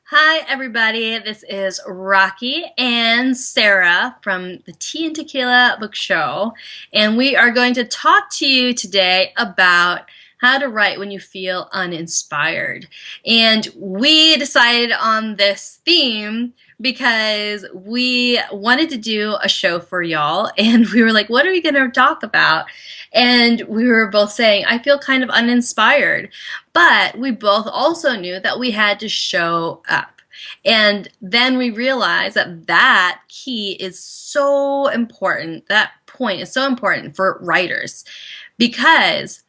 Hi, everybody. This is Rocky and Sarah from the Tea and Tequila Book Show, and we are going to talk to you today about how to write when you feel uninspired. And we decided on this theme because we wanted to do a show for y'all, and we were like, what are we going to talk about? And we were both saying, I feel kind of uninspired. But we both also knew that we had to show up. And then we realized that that key is so important. That point is so important for writers because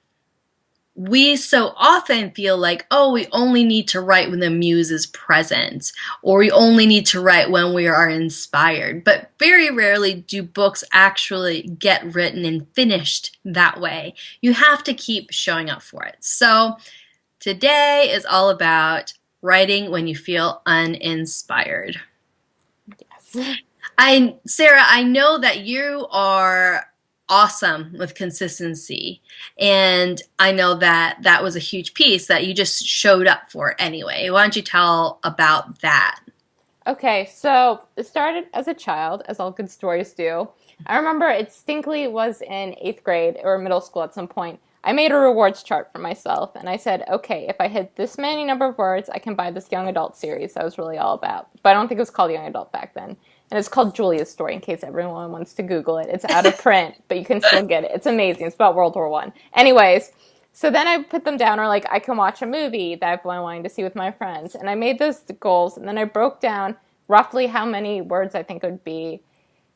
we so often feel like, oh, we only need to write when the muse is present, or we only need to write when we are inspired. But very rarely do books actually get written and finished that way. You have to keep showing up for it. So today is all about writing when you feel uninspired. Yes. Sarah, I know that you are awesome with consistency, and I know that that was a huge piece that you just showed up for anyway. Why don't you tell about that? Okay, so it started as a child, as all good stories do. I remember it distinctly was in eighth grade or middle school at some point. I made a rewards chart for myself, and I said, okay, if I hit this many number of words, I can buy this young adult series I was really all about. But I don't think it was called Young Adult back then. And it's called Julia's Story, in case everyone wants to Google it. It's out of print, but you can still get it. It's amazing. It's about World War One. Anyways, so then I put them down, or like I can watch a movie that I've been wanting to see with my friends. And I made those goals, and then I broke down roughly how many words I think it would be,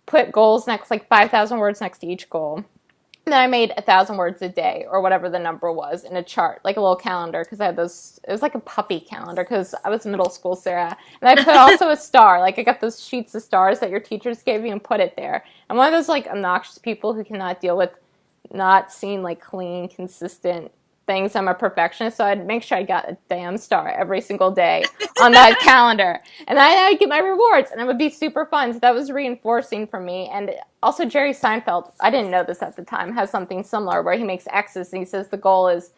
put goals next, like 5,000 words next to each goal. And then I made 1,000 words a day, or whatever the number was, in a chart, like a little calendar, because I had those, it was like a puppy calendar, because I was middle school, Sarah. And I put also a star, like I got those sheets of stars that your teachers gave you and put it there. I'm one of those like obnoxious people who cannot deal with not seeing like clean, consistent things. I'm a perfectionist, so I'd make sure I got a damn star every single day on that calendar. And I'd get my rewards, and it would be super fun. So that was reinforcing for me. And also Jerry Seinfeld, I didn't know this at the time, has something similar where he makes X's, and he says the goal is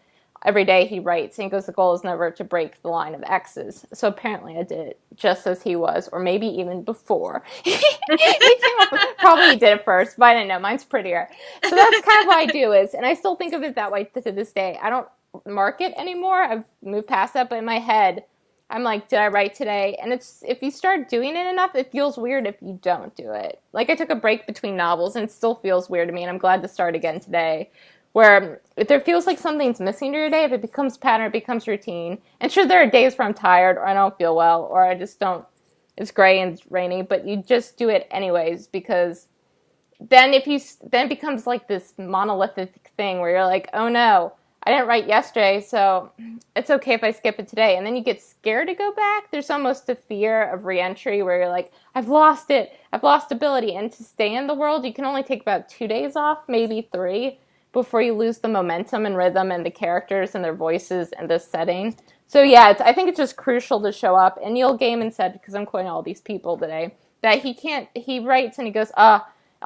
every day he writes, and he goes, the goal is never to break the line of X's. So apparently I did it just as he was, or maybe even before. He came up with, probably he did it first, but I didn't know. Mine's prettier. So that's kind of what I do is, and I still think of it that way to this day. I don't mark it anymore. I've moved past that, but in my head, I'm like, did I write today? And it's, if you start doing it enough, it feels weird if you don't do it. Like I took a break between novels, and it still feels weird to me, and I'm glad to start again today. Where if there feels like something's missing to your day, if it becomes pattern, it becomes routine. And sure, there are days where I'm tired, or I don't feel well, or I just don't, it's gray and it's rainy, but you just do it anyways, because then if you, then it becomes like this monolithic thing where you're like, oh no, I didn't write yesterday, so it's okay if I skip it today. And then you get scared to go back. There's almost a fear of reentry where you're like, I've lost it. I've lost ability. And to stay in the world, you can only take about 2 days off, maybe 3, before you lose the momentum and rhythm and the characters and their voices and the setting. So yeah, I think it's just crucial to show up. And Neil Gaiman said, because I'm quoting all these people today, that he writes and he goes, I'll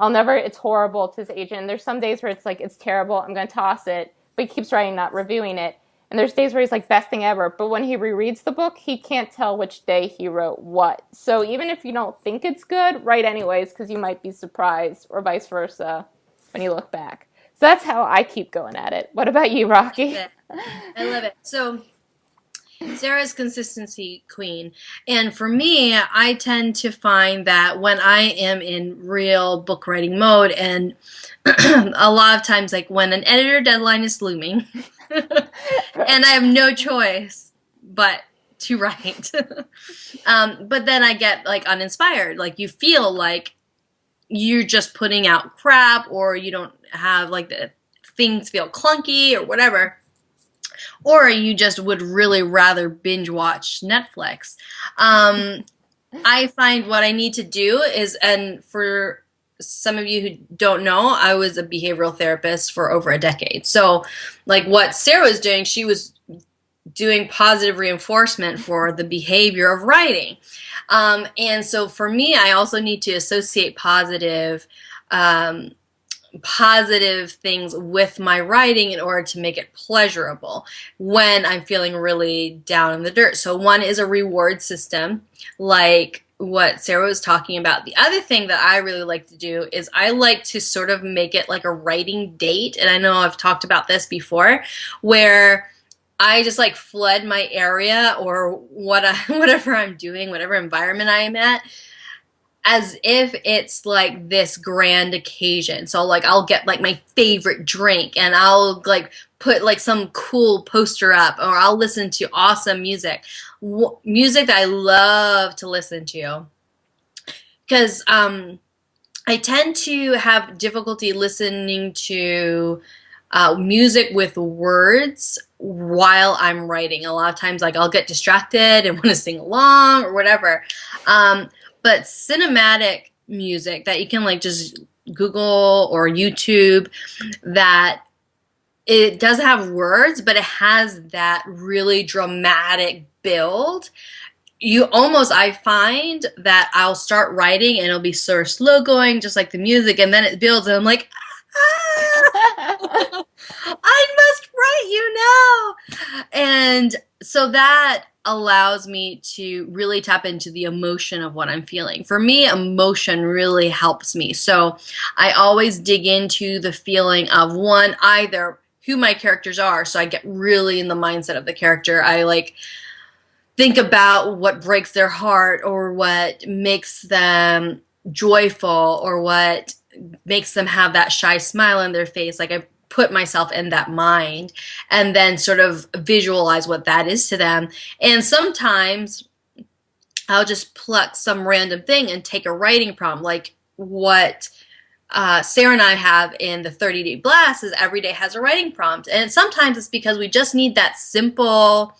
never, it's horrible to his agent. And there's some days where it's like, it's terrible, I'm going to toss it. But he keeps writing, not reviewing it. And there's days where he's like, best thing ever. But when he rereads the book, he can't tell which day he wrote what. So even if you don't think it's good, write anyways, because you might be surprised, or vice versa, when you look back. So that's how I keep going at it. What about you, Rocky? I love it. So Sarah's consistency queen. And for me, I tend to find that when I am in real book writing mode, and a lot of times, like when an editor deadline is looming, and I have no choice but to write. But then I get like uninspired. Like you feel like you're just putting out crap, or you don't have like the things feel clunky or whatever. Or you just would really rather binge watch Netflix. I find what I need to do is, and for some of you who don't know, I was a behavioral therapist for over a decade. So, like what Sarah was doing, she was doing positive reinforcement for the behavior of writing. And so for me, I also need to associate positive positive things with my writing in order to make it pleasurable when I'm feeling really down in the dirt. So one is a reward system, like what Sarah was talking about. The other thing that I really like to do is I like to sort of make it like a writing date. And I know I've talked about this before, where I just like flood my area or whatever I'm doing, whatever environment I am at, as if it's like this grand occasion. So like I'll get like my favorite drink and I'll like put like some cool poster up, or I'll listen to awesome music. Music that I love to listen to, because I tend to have difficulty listening to music with words while I'm writing. A lot of times, like I'll get distracted and want to sing along or whatever. But cinematic music that you can like just Google or YouTube, that it does have words, but it has that really dramatic build. I find that I'll start writing and it'll be sort of slow going, just like the music, and then it builds, and I'm like, ah, I must write you now. And so that allows me to really tap into the emotion of what I'm feeling. For me, emotion really helps me. So I always dig into the feeling of one, either who my characters are, so I get really in the mindset of the character. I like think about what breaks their heart or what makes them joyful or what makes them have that shy smile on their face. Like I put myself in that mind and then sort of visualize what that is to them. And sometimes I'll just pluck some random thing and take a writing prompt, like what Sarah and I have in the 30-day blast is every day has a writing prompt. And sometimes it's because we just need that simple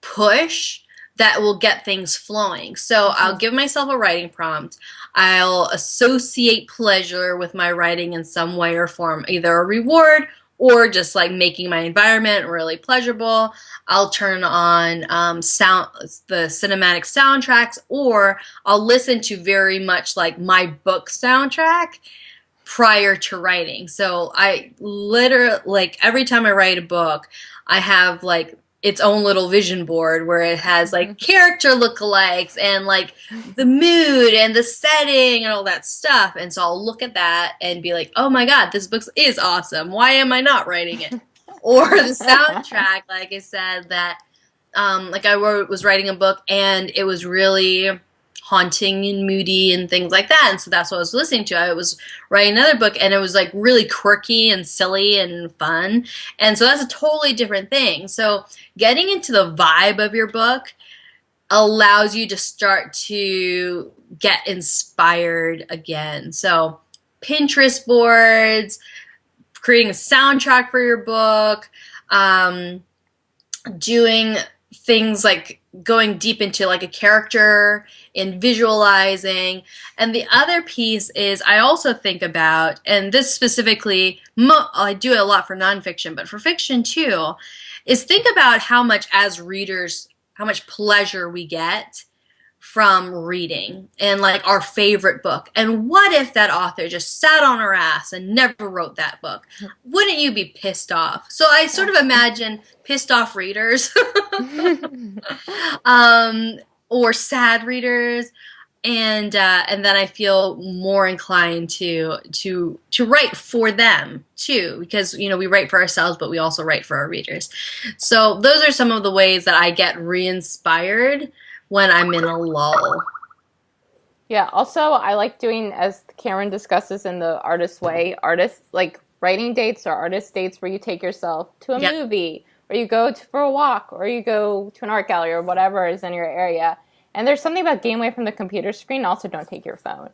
push that will get things flowing. So I'll give myself a writing prompt. I'll associate pleasure with my writing in some way or form, either a reward or just like making my environment really pleasurable. I'll turn on the cinematic soundtracks, or I'll listen to very much like my book soundtrack prior to writing. So I literally, like every time I write a book, I have like its own little vision board where it has like character lookalikes and like the mood and the setting and all that stuff. And so I'll look at that and be like, oh my God, this book is awesome. Why am I not writing it? Or the soundtrack, like I said, that like I was writing a book and it was really haunting and moody and things like that, and so that's what I was listening to. I was writing another book and it was like really quirky and silly and fun, and so that's a totally different thing. So getting into the vibe of your book allows you to start to get inspired again. So Pinterest boards, creating a soundtrack for your book, doing things like going deep into like a character and visualizing. And the other piece is I also think about, and this specifically, I do it a lot for nonfiction, but for fiction too, is think about how much as readers, how much pleasure we get from reading and like our favorite book. And what if that author just sat on her ass and never wrote that book? Wouldn't you be pissed off? So I sort of imagine pissed off readers or sad readers, and then I feel more inclined to write for them too, because you know we write for ourselves, but we also write for our readers. So those are some of the ways that I get re-inspired when I'm in a lull. Yeah, also I like doing, as Karen discusses in the Artist Way, artists like writing dates or artist dates where you take yourself to a Yep. movie, or you go for a walk, or you go to an art gallery, or whatever is in your area. And there's something about getting away from the computer screen. Also, don't take your phone.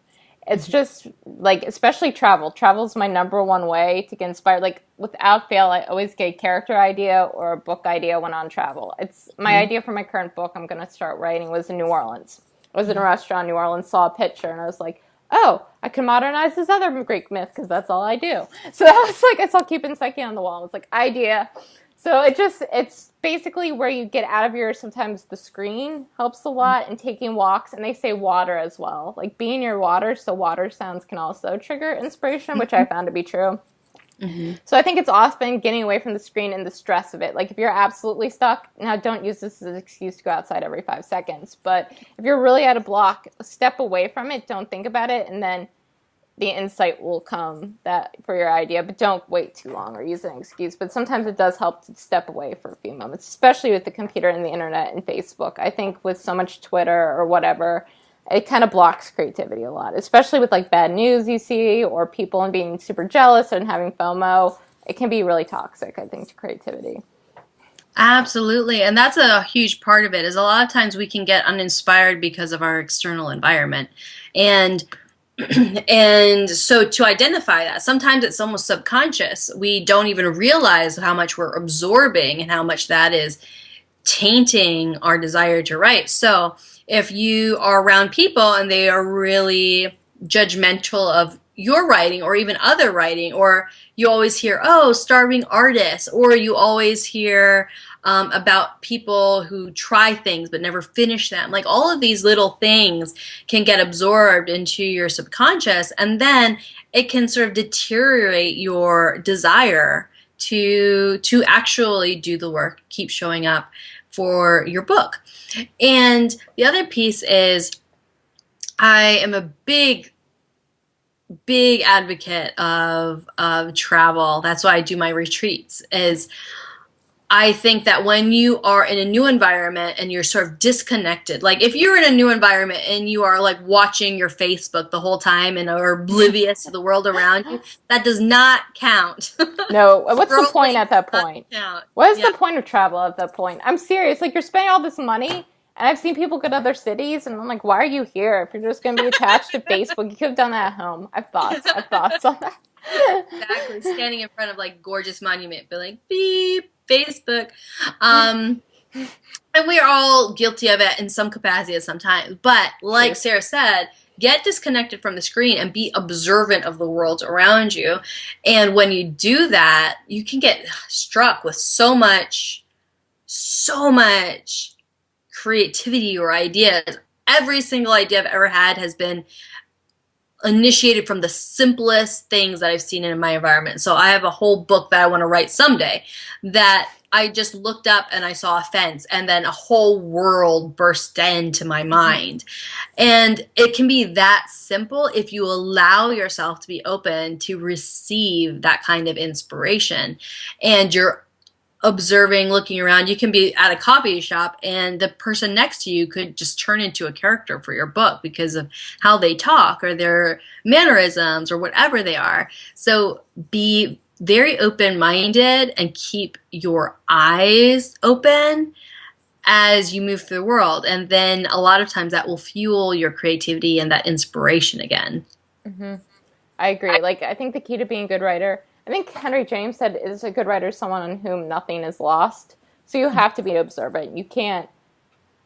It's just like, especially travel. Travel's my number one way to get inspired. Like without fail, I always get a character idea or a book idea when on travel. It's my idea for my current book I'm going to start writing was in New Orleans. I was in a restaurant in New Orleans, saw a picture, and I was like, oh, I can modernize this other Greek myth because that's all I do. So that was like, I saw Cupid and Psyche on the wall. It was like, idea. So it's basically where you get out of sometimes the screen helps a lot, and taking walks, and they say water as well. Like be in your water, so water sounds can also trigger inspiration, which I found to be true. Mm-hmm. So I think it's often getting away from the screen and the stress of it. Like if you're absolutely stuck, now don't use this as an excuse to go outside every 5 seconds. But if you're really at a block, step away from it, don't think about it, and then the insight will come that for your idea, but don't wait too long or use an excuse. But sometimes it does help to step away for a few moments, especially with the computer and the internet and Facebook. I think with so much Twitter or whatever, it kind of blocks creativity a lot, especially with like bad news you see or people and being super jealous and having FOMO. It can be really toxic, I think, to creativity. Absolutely. And that's a huge part of it is a lot of times we can get uninspired because of our external environment. And and so to identify that, sometimes it's almost subconscious. We don't even realize how much we're absorbing and how much that is tainting our desire to write. So if you are around people and they are really judgmental of your writing or even other writing, or you always hear, oh, starving artists, or you always hear about people who try things but never finish them. Like all of these little things can get absorbed into your subconscious, and then it can sort of deteriorate your desire to actually do the work, keep showing up for your book. And the other piece is I am a big advocate of travel. That's why I do my retreats. Is I think that when you are in a new environment and you're sort of disconnected, like if you're in a new environment and you are like watching your Facebook the whole time and are oblivious to the world around you, that does not count. No, what's the point at that point? What is the point of travel at that point? I'm serious. Like you're spending all this money, and I've seen people go to other cities, and I'm like, why are you here? If you're just going to be attached to Facebook, you could have done that at home. I've thoughts on that. Exactly. Standing in front of like gorgeous monument, be like, beep, Facebook. And we're all guilty of it in some capacity at some time. But like Sarah said, get disconnected from the screen and be observant of the world around you. And when you do that, you can get struck with so much creativity or ideas. Every single idea I've ever had has been initiated from the simplest things that I've seen in my environment. So I have a whole book that I want to write someday that I just looked up and I saw a fence, and then a whole world burst into my mind. And it can be that simple if you allow yourself to be open to receive that kind of inspiration. And you're observing, looking around. You can be at a coffee shop and the person next to you could just turn into a character for your book because of how they talk or their mannerisms or whatever they are. So be very open-minded and keep your eyes open as you move through the world. And then a lot of times that will fuel your creativity and that inspiration again. Mm-hmm. I agree. Like, I think the key to being a good writer, I think Henry James said, is a good writer someone on whom nothing is lost. So you have to be observant. You can't,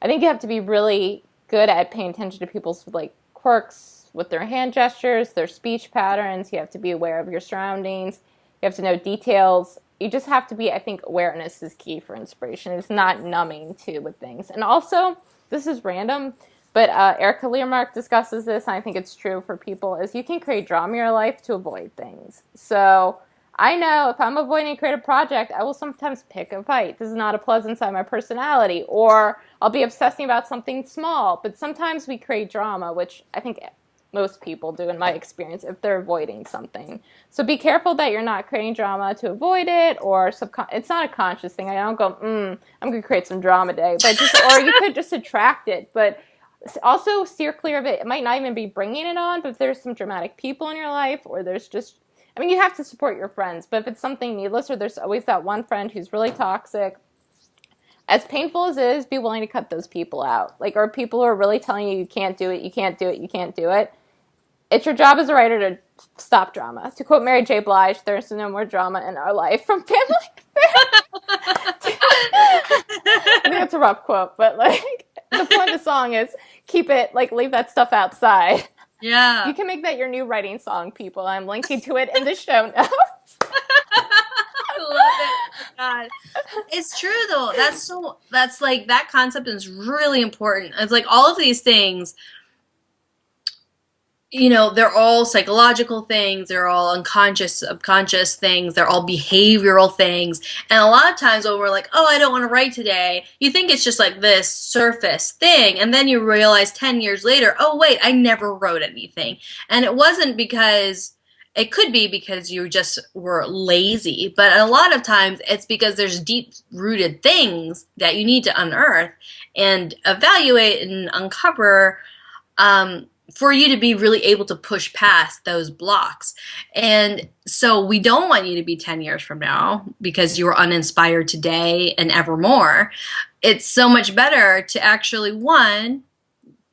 I think you have to be really good at paying attention to people's like quirks with their hand gestures, their speech patterns. You have to be aware of your surroundings. You have to know details. You just have to be, I think awareness is key for inspiration. It's not numbing to with things. And also, this is random, but Erica Learmark discusses this, and I think it's true for people, is you can create drama in your life to avoid things. So I know if I'm avoiding a creative project, I will sometimes pick a fight. This is not a pleasant side of my personality. Or I'll be obsessing about something small. But sometimes we create drama, which I think most people do in my experience if they're avoiding something. So be careful that you're not creating drama to avoid it, or it's not a conscious thing. I don't go, I'm going to create some drama today. But or you could just attract it. But also steer clear of it. It might not even be bringing it on, but if there's some dramatic people in your life, or there's just, I mean, you have to support your friends, but if it's something needless, or there's always that one friend who's really toxic, as painful as it is, be willing to cut those people out. Like, or people who are really telling you can't do it, you can't do it, you can't do it. It's your job as a writer to stop drama. To quote Mary J. Blige, there's no more drama in our life from Family Affair. I think that's a rough quote, but like the point of the song is keep it, like leave that stuff outside. Yeah. You can make that your new writing song, people. I'm linking to it in the show notes. I love it. God. It's true though. That's like that concept is really important. It's like all of these things, they're all psychological things, they're all unconscious, subconscious things, they're all behavioral things. And a lot of times when we're like, oh, I don't want to write today, you think it's just like this surface thing. And then you realize 10 years later, oh, wait, I never wrote anything. And it wasn't because, it could be because you just were lazy, but a lot of times it's because there's deep rooted things that you need to unearth and evaluate and uncover. For you to be really able to push past those blocks. And so we don't want you to be 10 years from now because you were uninspired today and evermore. It's so much better to actually, one,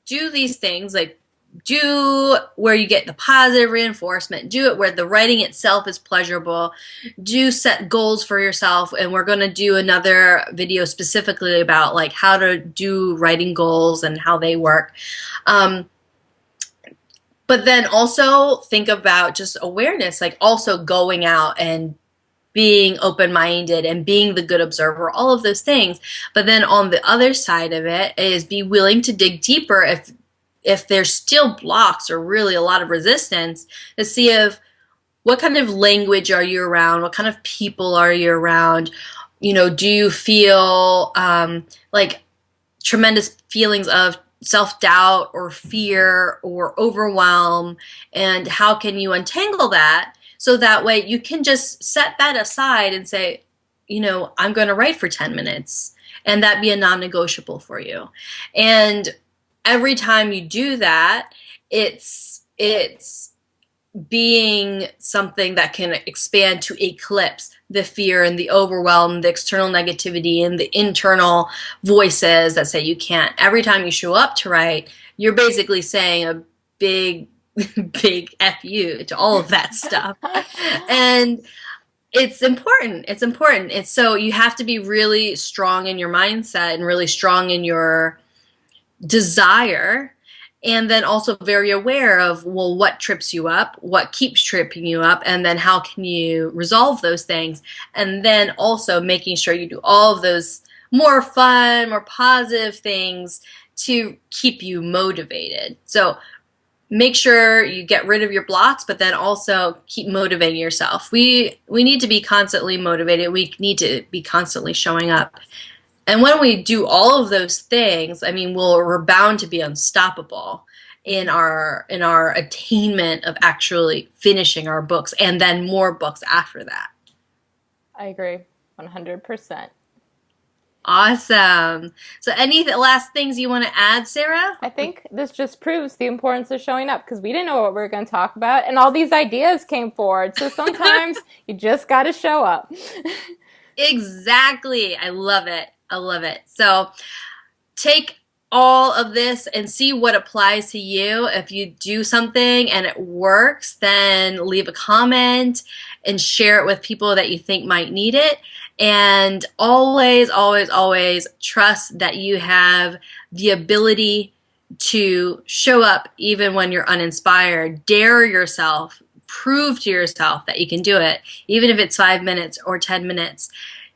do these things, like do where you get the positive reinforcement, do it where the writing itself is pleasurable, do set goals for yourself. And we're going to do another video specifically about like how to do writing goals and how they work. But then also think about just awareness, like also going out and being open-minded and being the good observer, all of those things. But then on the other side of it is be willing to dig deeper if there's still blocks or really a lot of resistance, to see if what kind of language are you around, what kind of people are you around, do you feel like tremendous feelings of self-doubt or fear or overwhelm, and how can you untangle that so that way you can just set that aside and say, I'm going to write for 10 minutes, and that be a non-negotiable for you. And every time you do that, it's being something that can expand to eclipse the fear and the overwhelm, the external negativity and the internal voices that say you can't. Every time you show up to write, you're basically saying a big, big F you to all of that stuff. And it's important. It's important. It's so you have to be really strong in your mindset and really strong in your desire. And then also very aware of, well, what trips you up, what keeps tripping you up, and then how can you resolve those things. And then also making sure you do all of those more fun, more positive things to keep you motivated. So make sure you get rid of your blocks, but then also keep motivating yourself. We need to be constantly motivated. We need to be constantly showing up. And when we do all of those things, I mean, we're bound to be unstoppable in our attainment of actually finishing our books, and then more books after that. I agree, 100%. Awesome. So any last things you want to add, Sarah? I think this just proves the importance of showing up, because we didn't know what we were going to talk about, and all these ideas came forward. So sometimes you just got to show up. Exactly. I love it. I love it. So take all of this and see what applies to you. If you do something and it works, then leave a comment and share it with people that you think might need it. And always, always, always trust that you have the ability to show up even when you're uninspired. Dare yourself. Prove to yourself that you can do it, even if it's 5 minutes or 10 minutes.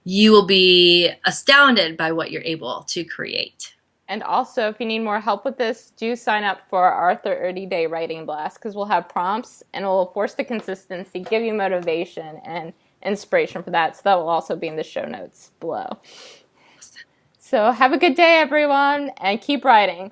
You will be astounded by what you're able to create. And also, if you need more help with this, do sign up for our 30-day writing blast, because we'll have prompts and we'll force the consistency, give you motivation and inspiration for that. So that will also be in the show notes below. So have a good day, everyone, and keep writing.